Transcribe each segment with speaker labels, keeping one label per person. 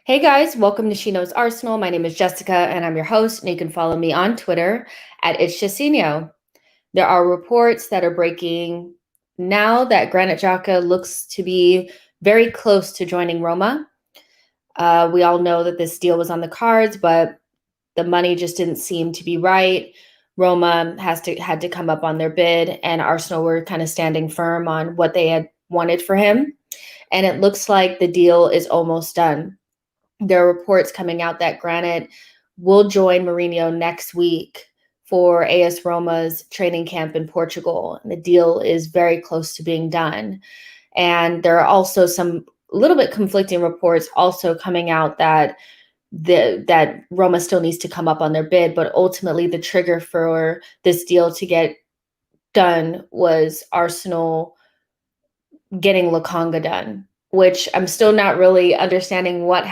Speaker 1: Hey guys, welcome to She Knows Arsenal. My name is Jessica and I'm your host, and you can follow me on Twitter at It's Jacinho. There are reports that are breaking now that Granit Xhaka looks to be very close to joining Roma. We all know that this deal was on the cards, but the money just didn't seem to be right. Roma had to come up on their bid, and Arsenal were kind of standing firm on what they had wanted for him. And it looks like the deal is almost done. There are reports coming out that Granit will join Mourinho next week for AS Roma's training camp in Portugal. And the deal is very close to being done. And there are also some little bit conflicting reports also coming out that that Roma still needs to come up on their bid, but ultimately the trigger for this deal to get done was Arsenal getting Lokonga done, which I'm still not really understanding what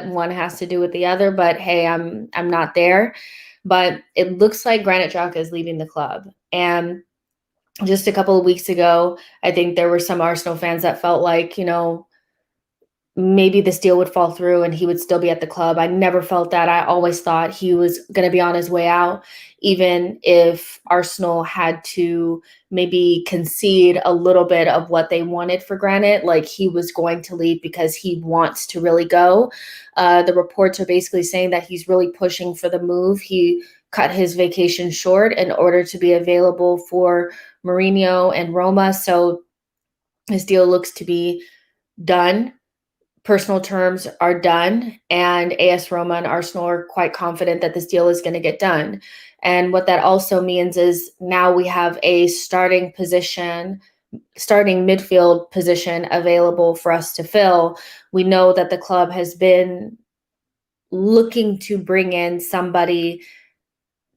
Speaker 1: one has to do with the other. But hey, I'm not there. But it looks like Granit Xhaka is leaving the club. And just a couple of weeks ago, I think there were some Arsenal fans that felt like, maybe this deal would fall through and he would still be at the club. I never felt that. I always thought he was going to be on his way out, even if Arsenal had to maybe concede a little bit of what they wanted for Granit. Like, he was going to leave because he wants to really go. The reports are basically saying that he's really pushing for the move. He cut his vacation short in order to be available for Mourinho and Roma. So his deal looks to be done. Personal terms are done, and AS Roma and Arsenal are quite confident that this deal is going to get done. And what that also means is now we have a starting midfield position available for us to fill. We know that the club has been looking to bring in somebody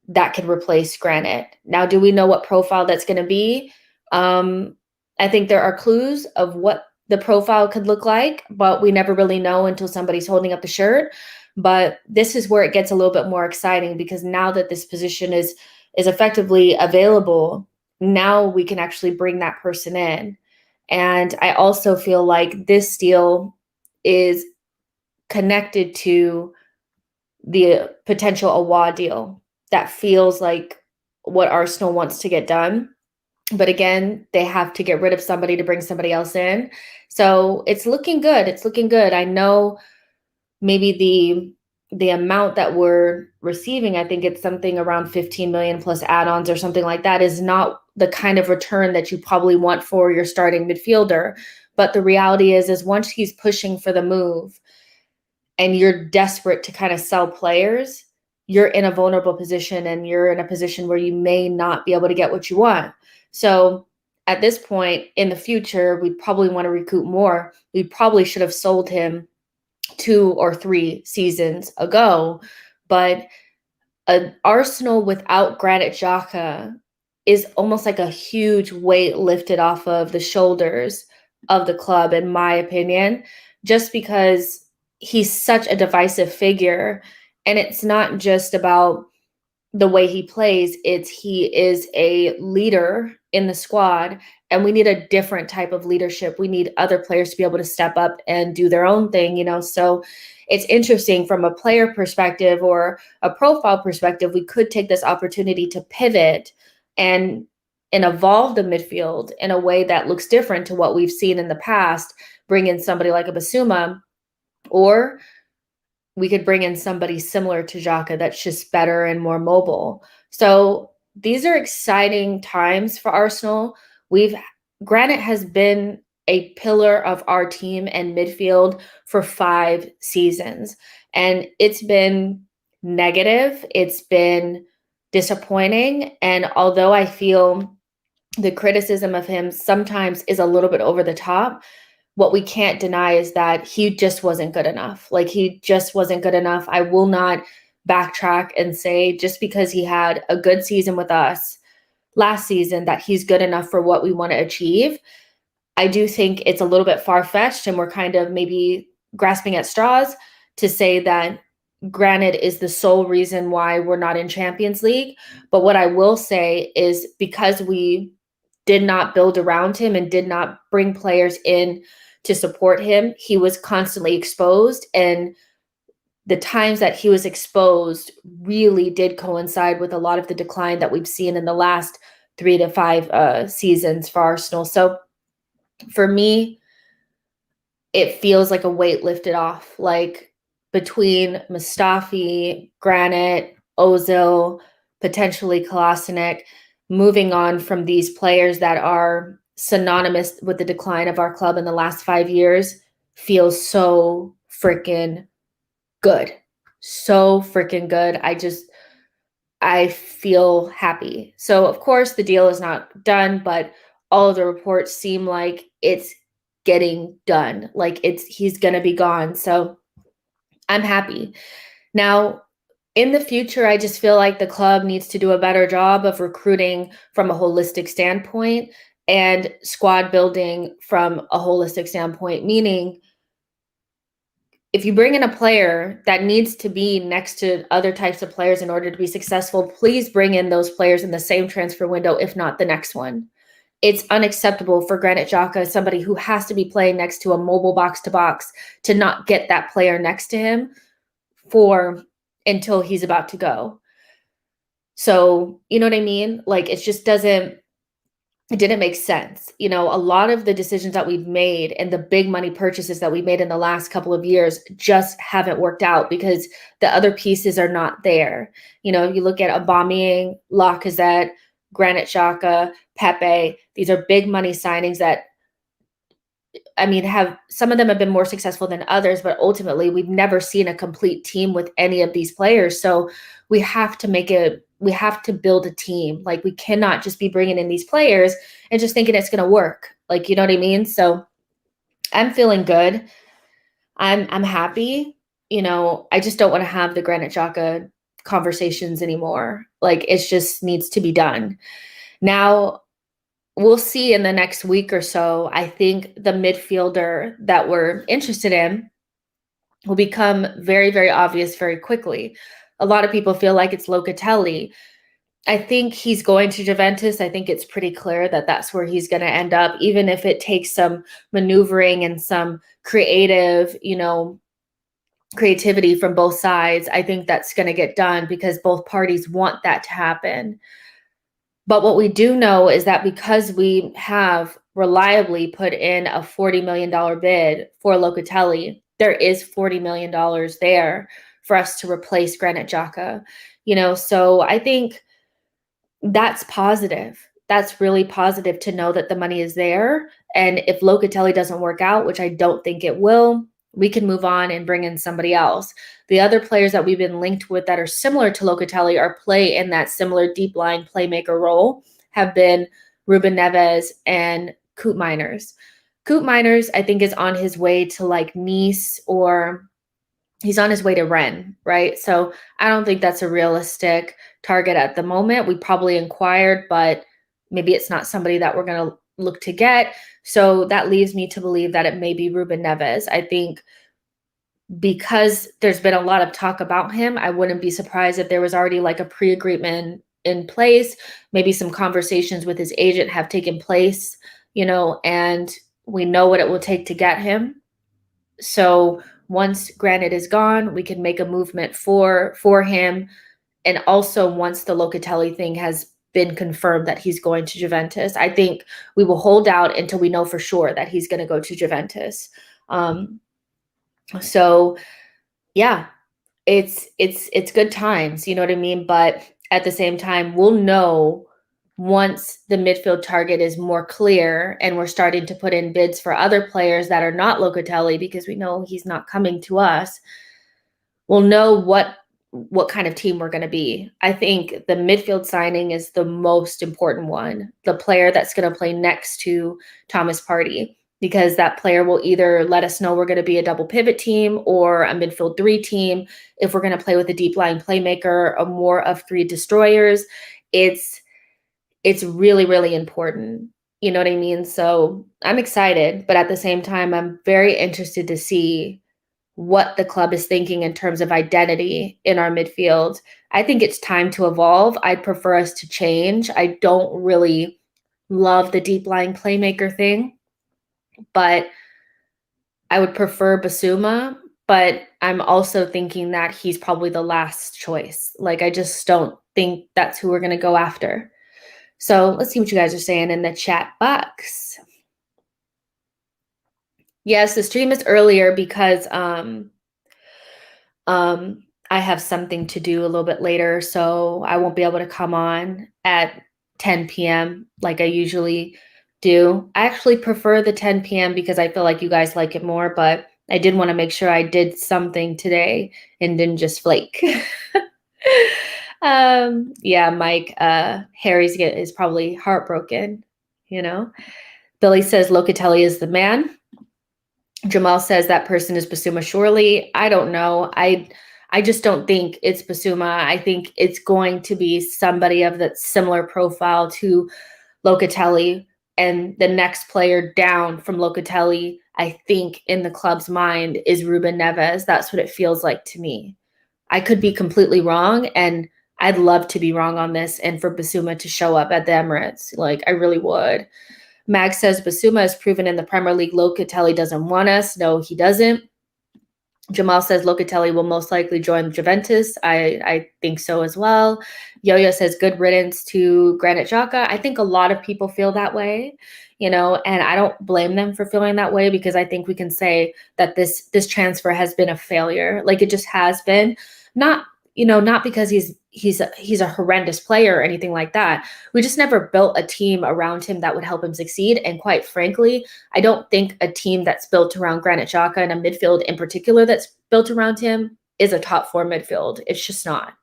Speaker 1: that can replace Granit. Now, do we know what profile that's going to be? I think there are clues of what the profile could look like, but we never really know until somebody's holding up the shirt. But this is where it gets a little bit more exciting, because now that this position is effectively available, now we can actually bring that person in. And I also feel like this deal is connected to the potential Awa deal. That feels like what Arsenal wants to get done. But again, they have to get rid of somebody to bring somebody else in. So it's looking good. It's looking good. I know maybe the amount that we're receiving, I think it's something around 15 million plus add-ons or something like that, is not the kind of return that you probably want for your starting midfielder. But the reality is once he's pushing for the move and you're desperate to kind of sell players, you're in a vulnerable position, and you're in a position where you may not be able to get what you want. So at this point in the future, we'd probably want to recoup more. We probably should have sold him 2 or 3 seasons ago. But an Arsenal without Granit Xhaka is almost like a huge weight lifted off of the shoulders of the club, in my opinion, just because he's such a divisive figure. And it's not just about the way he plays, he is a leader in the squad, and we need a different type of leadership. We need other players to be able to step up and do their own thing, So it's interesting from a player perspective or a profile perspective. We could take this opportunity to pivot and evolve the midfield in a way that looks different to what we've seen in the past. Bring in somebody like a Basuma, or we could bring in somebody similar to Xhaka that's just better and more mobile. So these are exciting times for Arsenal. Granit has been a pillar of our team and midfield for 5 seasons, and it's been negative. It's been disappointing. And although I feel the criticism of him sometimes is a little bit over the top, what we can't deny is that he just wasn't good enough. Like, he just wasn't good enough. I will not backtrack and say just because he had a good season with us last season that he's good enough for what we want to achieve. I do think it's a little bit far-fetched, and we're kind of maybe grasping at straws to say that Granit is the sole reason why we're not in Champions League. But what I will say is, because we did not build around him and did not bring players in to support him, he was constantly exposed. And the times that he was exposed really did coincide with a lot of the decline that we've seen in the last 3 to 5 seasons for Arsenal. So for me, it feels like a weight lifted off. Like, between Mustafi, Granit, Ozil, potentially Kolasinac, moving on from these players that are synonymous with the decline of our club in the last 5 years, feels so freaking good. So freaking good. I feel happy. So of course the deal is not done, but all of the reports seem like it's getting done. Like, he's going to be gone. So I'm happy. Now, in the future, I just feel like the club needs to do a better job of recruiting from a holistic standpoint and squad building from a holistic standpoint, meaning if you bring in a player that needs to be next to other types of players in order to be successful, please bring in those players in the same transfer window, if not the next one. It's unacceptable for Granit Xhaka, somebody who has to be playing next to a mobile box-to-box, to not get that player next to him until he's about to go. So, you know what I mean? Like, it didn't make sense. A lot of the decisions that we've made and the big money purchases that we made in the last couple of years just haven't worked out because the other pieces are not there. You look at Aubameyang, Lacazette, Granit Xhaka, Pepe. These are big money signings that, some of them have been more successful than others, but ultimately we've never seen a complete team with any of these players. So we have to build a team. Like, we cannot just be bringing in these players and just thinking it's going to work. Like, you know what I mean? So I'm feeling good. I'm happy. I just don't want to have the Granit Xhaka conversations anymore. Like, it just needs to be done. Now, we'll see in the next week or so. I think the midfielder that we're interested in will become very, very obvious very quickly. A lot of people feel like it's Locatelli. I think he's going to Juventus. I think it's pretty clear that that's where he's going to end up, even if it takes some maneuvering and some creativity from both sides. I think that's going to get done because both parties want that to happen. But what we do know is that because we have reliably put in a $40 million bid for Locatelli, there is $40 million there for us to replace Granit Xhaka. So I think that's positive. That's really positive to know that the money is there. And if Locatelli doesn't work out, which I don't think it will, we can move on and bring in somebody else. The other players that we've been linked with that are similar to Locatelli or play in that similar deep line playmaker role have been Ruben Neves and Coop Miners. Coop Miners, I think, is on his way to like Nice, or he's on his way to Rennes, right? So I don't think that's a realistic target at the moment. We probably inquired, but maybe it's not somebody that we're going to look to get. So that leaves me to believe that it may be Ruben Neves. I think because there's been a lot of talk about him, I wouldn't be surprised if there was already like a pre-agreement in place. Maybe some conversations with his agent have taken place, and we know what it will take to get him. So once Granit is gone, we can make a movement for him. And also once the Locatelli thing has been confirmed that he's going to Juventus, I think we will hold out until we know for sure that he's going to go to Juventus. So yeah, it's good times, you know what I mean? But at the same time, we'll know once the midfield target is more clear and we're starting to put in bids for other players that are not Locatelli, because we know he's not coming to us. We'll know what kind of team we're going to be. I think the midfield signing is the most important one, the player that's going to play next to Thomas Partey, because that player will either let us know we're going to be a double pivot team or a midfield 3 team. If we're going to play with a deep lying playmaker, or more of 3 destroyers, it's really, really important. You know what I mean? So I'm excited, but at the same time, I'm very interested to see what the club is thinking in terms of identity in our midfield. I think it's time to evolve. I'd prefer us to change. I don't really love the deep lying playmaker thing, but I would prefer Basuma. But I'm also thinking that he's probably the last choice. Like, I just don't think that's who we're going to go after. So let's see what you guys are saying in the chat box. Yes, the stream is earlier because I have something to do a little bit later, so I won't be able to come on at 10 p.m. like I usually do. I actually prefer the 10 p.m. because I feel like you guys like it more, but I did want to make sure I did something today and didn't just flake. Yeah, Mike, Harry's is probably heartbroken, Billy says Locatelli is the man. Jamal says that person is Basuma surely. I don't know. I just don't think it's Basuma. I think it's going to be somebody of that similar profile to Locatelli. And the next player down from Locatelli, I think in the club's mind, is Ruben Neves. That's what it feels like to me. I could be completely wrong, and I'd love to be wrong on this and for Basuma to show up at the Emirates. Like, I really would. Mag says Basuma has proven in the Premier League Locatelli doesn't want us. No, he doesn't. Jamal says Locatelli will most likely join Juventus. I think so as well. Yo-Yo says good riddance to Granit Xhaka. I think a lot of people feel that way, and I don't blame them for feeling that way, because I think we can say that this transfer has been a failure. Like, it just has been. Not because he's a horrendous player or anything like that. We just never built a team around him that would help him succeed. And quite frankly, I don't think a team that's built around Granit Xhaka, and a midfield in particular that's built around him, is a top 4 midfield. It's just not,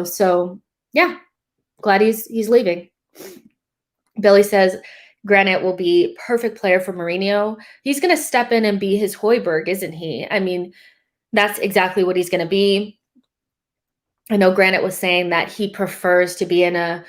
Speaker 1: So yeah, glad he's leaving. Billy says Granit will be perfect player for Mourinho. He's going to step in and be his Højbjerg, isn't he? I mean, that's exactly what he's going to be. I know Granit was saying that he prefers to be in a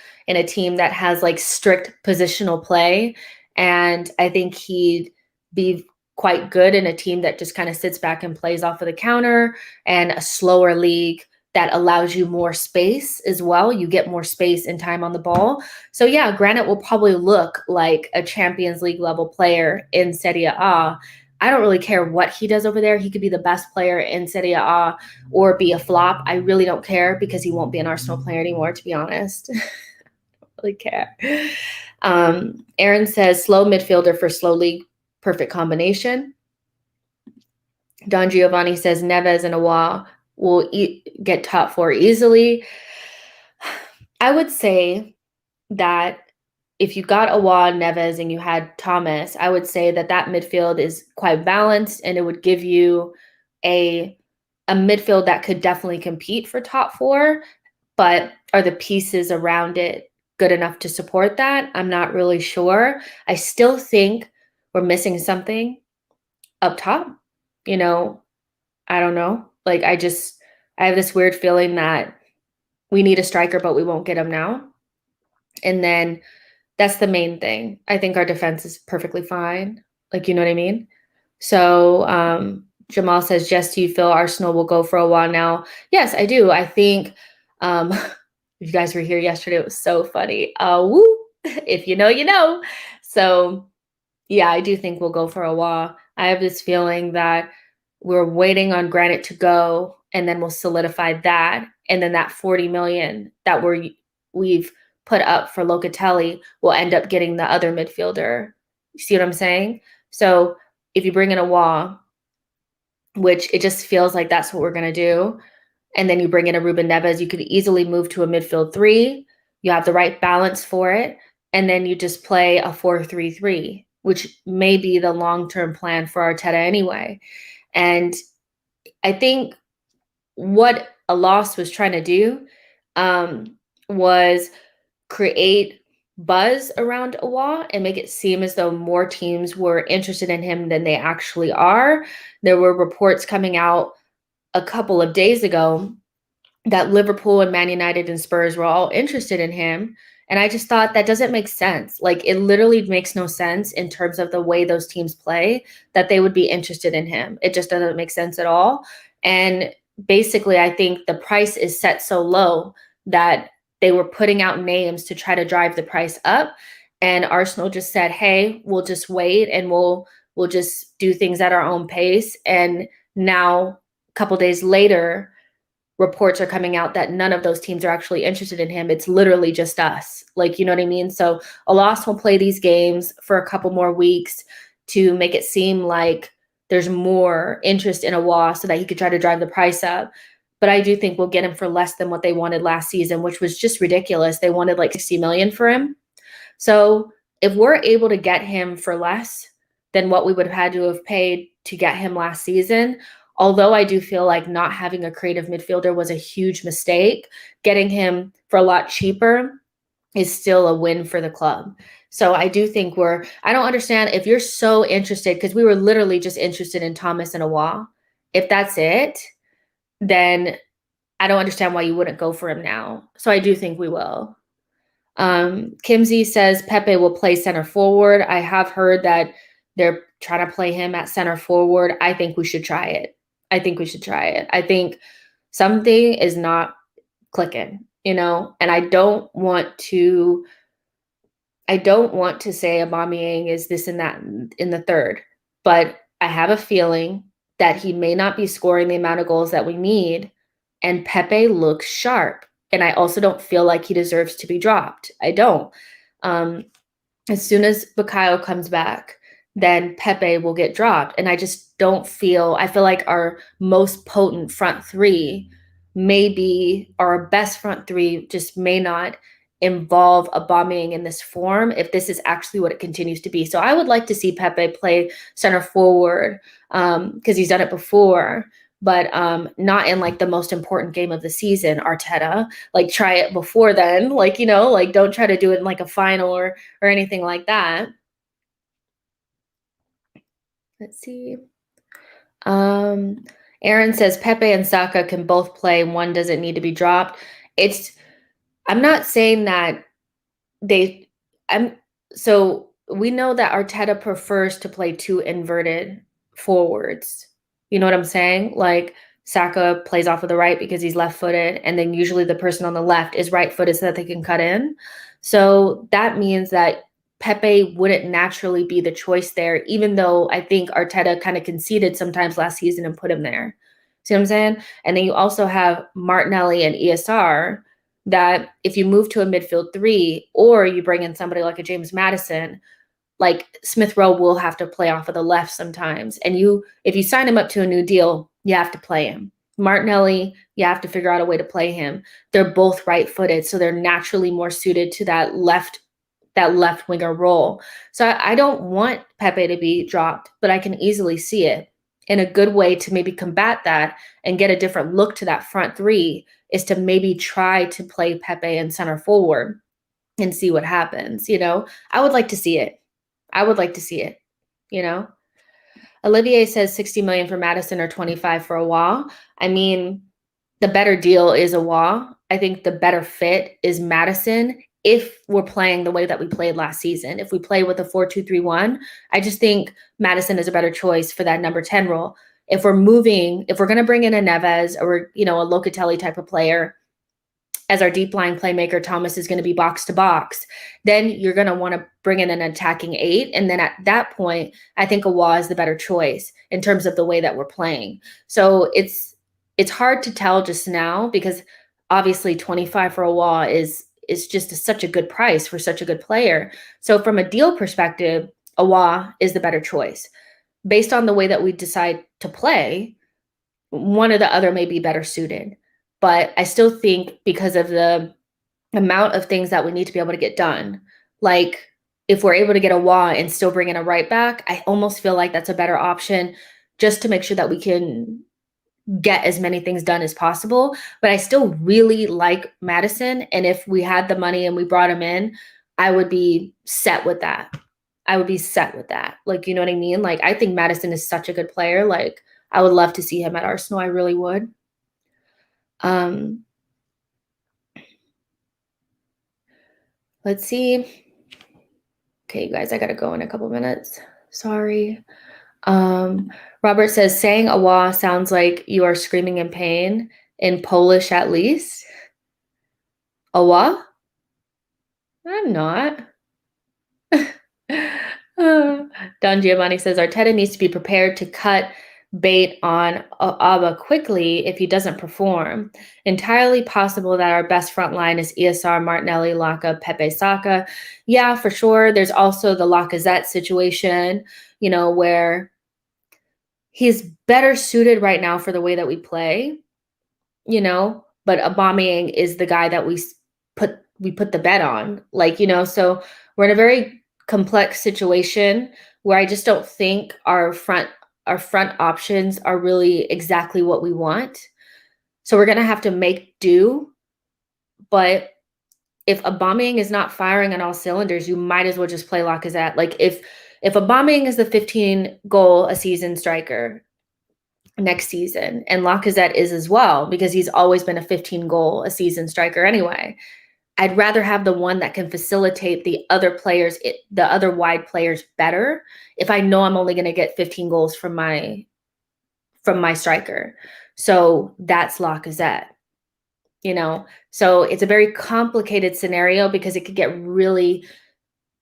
Speaker 1: team that has like strict positional play, and I think he'd be quite good in a team that just kind of sits back and plays off of the counter, and a slower league that allows you more space as well. You get more space and time on the ball. So yeah, Granit will probably look like a Champions League level player in Serie A. I don't really care what he does over there. He could be the best player in Serie A or be a flop. I really don't care, because he won't be an Arsenal player anymore, to be honest. I don't really care. Aaron says slow midfielder for slow league, perfect combination. Don Giovanni says Neves and Awa will get top 4 easily. I would say that if you got Awa, Neves, and you had Thomas, I would say that midfield is quite balanced, and it would give you a midfield that could definitely compete for top 4. But are the pieces around it good enough to support that? I'm not really sure. I still think we're missing something up top. I don't know. Like, I have this weird feeling that we need a striker, but we won't get him now. And then that's the main thing. I think our defense is perfectly fine. Like, you know what I mean? So Jamal says, Jess, do you feel Arsenal will go for a while now? Yes, I do. I think if you guys were here yesterday, it was so funny. Woo! If you know, you know. So yeah, I do think we'll go for a while. I have this feeling that we're waiting on Granit to go, and then we'll solidify that. And then that 40 million that we've put up for Locatelli will end up getting the other midfielder. You see what I'm saying? So if you bring in a wall, which it just feels like that's what we're going to do, and then you bring in a Ruben Neves, you could easily move to a midfield 3. You have the right balance for it. And then you just play a 4-3-3, which may be the long-term plan for Arteta anyway. And I think what Alas was trying to do was create buzz around Awa and make it seem as though more teams were interested in him than they actually are. There were reports coming out a couple of days ago that Liverpool and Man United and Spurs were all interested in him. And I just thought that doesn't make sense. Like, it literally makes no sense in terms of the way those teams play that they would be interested in him. It just doesn't make sense at all. And basically, I think the price is set so low that they were putting out names to try to drive the price up. And Arsenal just said, hey, we'll just wait and we'll just do things at our own pace. And now, a couple days later, reports are coming out that none of those teams are actually interested in him. It's literally just us. Like, you know what I mean? So Alas will play these games for a couple more weeks to make it seem like there's more interest in Awa so that he could try to drive the price up. But I do think we'll get him for less than what they wanted last season, which was just ridiculous. They wanted like 60 million for him. So if we're able to get him for less than what we would have had to have paid to get him last season, although I do feel like not having a creative midfielder was a huge mistake, getting him for a lot cheaper is still a win for the club. So I do think I don't understand if you're so interested, because we were literally just interested in Thomas and Awa. If that's it, then I don't understand why you wouldn't go for him now. So I do think we will. Kimsey says Pepe will play center forward. I have heard that they're trying to play him at center forward. I think we should try it. I think something is not clicking, and I don't want to say Aubameyang is this and that in the third, but I have a feeling that he may not be scoring the amount of goals that we need, and Pepe looks sharp. And I also don't feel like he deserves to be dropped. I don't. As soon as Bukayo comes back, then Pepe will get dropped. And I just don't I feel like our most potent front three our best front three just may not involve Aubameyang in this form if this is actually what it continues to be. So I would like to see Pepe play center forward because he's done it before, but not in like the most important game of the season. Arteta, like, try it before then, like, like, don't try to do it in like a final or anything like that. Let's see. Aaron says Pepe and Saka can both play. One doesn't need to be dropped. I'm not saying that so we know that Arteta prefers to play two inverted forwards. You know what I'm saying? Like, Saka plays off of the right because he's left-footed, and then usually the person on the left is right-footed so that they can cut in. So that means that Pepe wouldn't naturally be the choice there, even though I think Arteta kind of conceded sometimes last season and put him there. See what I'm saying? And then you also have Martinelli and ESR that if you move to a midfield 3 or you bring in somebody like a James Maddison, like, Smith Rowe will have to play off of the left sometimes. And if you sign him up to a new deal, you have to play him. Martinelli, you have to figure out a way to play him. They're both right-footed, so they're naturally more suited to that left winger role. So I don't want Pepe to be dropped, but I can easily see it. And a good way to maybe combat that and get a different look to that front three is to maybe try to play Pepe in center forward and see what happens. I would like to see it. Olivier says 60 million for Maddison or 25 for Awa. I mean, the better deal is Awa. I think the better fit is Maddison if we're playing the way that we played last season. If we play with a 4-2-3-1, I just think Maddison is a better choice for that number 10 role. if we're going to bring in a Neves or, a Locatelli type of player as our deep line playmaker, Thomas is going to be box to box, then you're going to want to bring in an attacking 8. And then at that point, I think Awa is the better choice in terms of the way that we're playing. So it's hard to tell just now, because obviously 25 for Awa is just such a good price for such a good player. So from a deal perspective, Awa is the better choice. Based on the way that we decide to play, one or the other may be better suited. But I still think, because of the amount of things that we need to be able to get done, like if we're able to get Awa and still bring in a right back, I almost feel like that's a better option, just to make sure that we can get as many things done as possible. But I still really like Maddison. And if we had the money and we brought him in, I would be set with that. Like, you know what I mean? Like, I think Maddison is such a good player. Like, I would love to see him at Arsenal. I really would. Let's see. Okay, you guys, I gotta go in a couple minutes. Sorry. Robert says, saying Awa sounds like you are screaming in pain, in Polish at least. Awa? I'm not. Don Giovanni says, Arteta needs to be prepared to cut bait on Abba quickly if he doesn't perform. Entirely possible that our best front line is ESR, Martinelli, Laka, Pepe, Saka. Yeah, for sure. There's also the Lacazette situation, where he's better suited right now for the way that we play, but Aubameyang is the guy that we put the bet on, so we're in a very complex situation where I just don't think our front options are really exactly what we want. So we're going to have to make do. But if Aubameyang is not firing on all cylinders, you might as well just play Lacazette. Like, if Aubameyang is the 15 goal a season striker next season, and Lacazette is as well, because he's always been a 15 goal a season striker anyway, I'd rather have the one that can facilitate the other players, the other wide players better, if I know I'm only going to get 15 goals from my striker. So that's Lacazette, So it's a very complicated scenario, because it could get really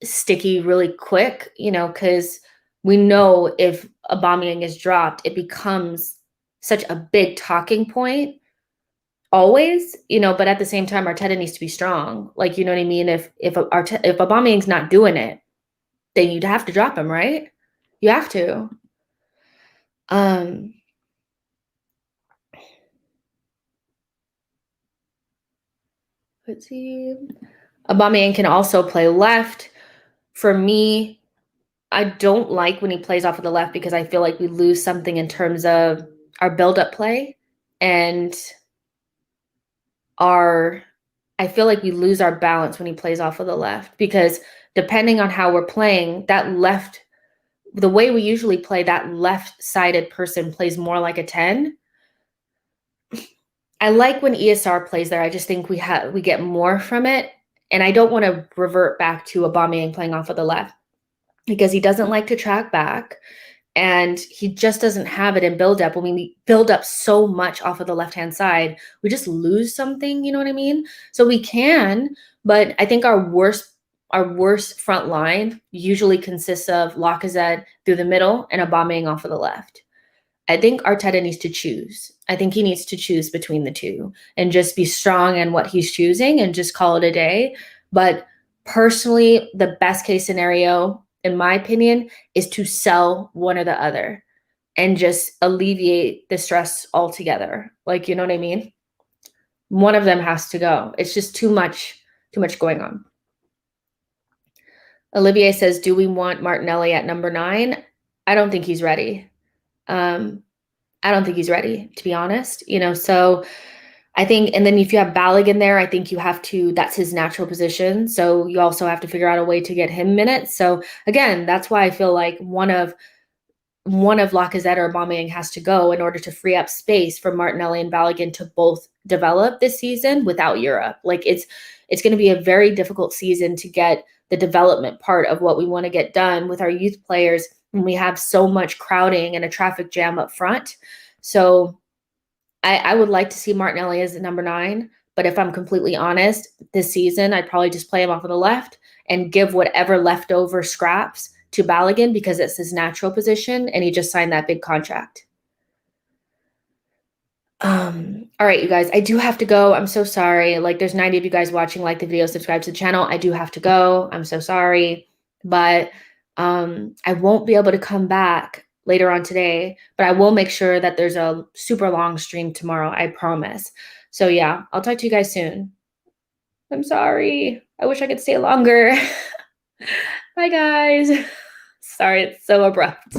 Speaker 1: sticky really quick, because we know if Aubameyang is dropped, it becomes such a big talking point. Always, but at the same time, Arteta needs to be strong. Like, you know what I mean? If Aubameyang's not doing it, then you'd have to drop him, right? You have to. Let's see. Aubameyang can also play left. For me, I don't like when he plays off of the left, because I feel like we lose something in terms of our build-up play, and I feel like we lose our balance when he plays off of the left, because depending on how we're playing, the way we usually play, that left-sided person plays more like a 10. I like when ESR plays there. I just think we get more from it. And I don't want to revert back to Aubameyang playing off of the left, because he doesn't like to track back. And he just doesn't have it in build-up. When we build up so much off of the left-hand side, we just lose something, you know what I mean? So we can, but I think our worst front line usually consists of Lacazette through the middle and Aubameyang off of the left. I think Arteta needs to choose. I think he needs to choose between the two and just be strong in what he's choosing and just call it a day. But personally, the best case scenario, in my opinion, is to sell one or the other and just alleviate the stress altogether. Like, you know what I mean? One of them has to go. It's just too much going on. Olivier says, do we want Martinelli at number 9? I don't think he's ready. I don't think he's ready, to be honest. So I think, and then if you have Balogun there, I think that's his natural position. So you also have to figure out a way to get him minutes. So again, that's why I feel like one of Lacazette or Aubameyang has to go in order to free up space for Martinelli and Balogun to both develop this season without Europe. Like, it's going to be a very difficult season to get the development part of what we want to get done with our youth players and we have so much crowding and a traffic jam up front. So I would like to see Martinelli as the number 9, but if I'm completely honest, this season I'd probably just play him off on the left and give whatever leftover scraps to Balogun because it's his natural position and he just signed that big contract. All right, you guys, I do have to go. I'm so sorry. Like, there's 90 of you guys watching. Like the video, subscribe to the channel. I do have to go. I'm so sorry, but I won't be able to come back later on today, but I will make sure that there's a super long stream tomorrow. I promise. So yeah, I'll talk to you guys soon. I'm sorry. I wish I could stay longer. Bye, guys. Sorry, it's so abrupt.